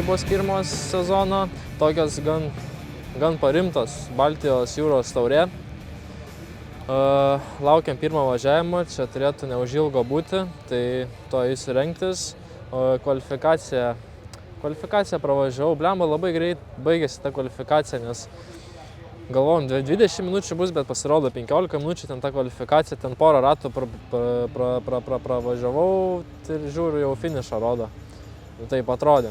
varžybos pirmos sezono, tokios gan parimtos Baltijos jūros taurė. Laukiam pirmo važiavimo, čia turėtų neužilgo būti, tai to įsirengtis. Kvalifikaciją pravažiavau, blemba labai greit baigėsi ta kvalifikacija, nes galvojom 20 minučių bus, bet pasirodo 15 minučių ten ta kvalifikacija, ten porą ratų pravažiavau ir žiūriu, jau finišą rodo. Taip atrodė.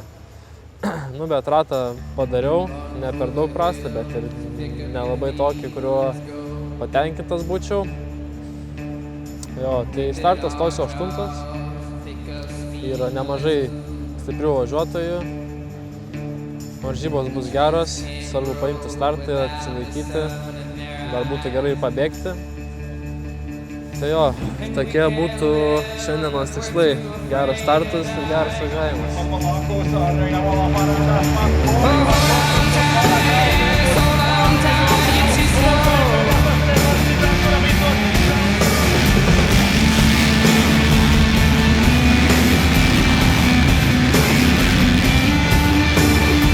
Bet ratą padariau, ne per daug prastą, bet ir nelabai tokį, kuriuo patenkintas būčiau. Jo, tai startas tosiu 8. Yra nemažai stiprių važiuotojų. Varžybos bus geros, svarbu paimti startą, atsilaikyti, dar būtų gerai pabėgti. Tai jo, tokie būtų šiandienos tikslai. Geras startas ir geras važiavimas.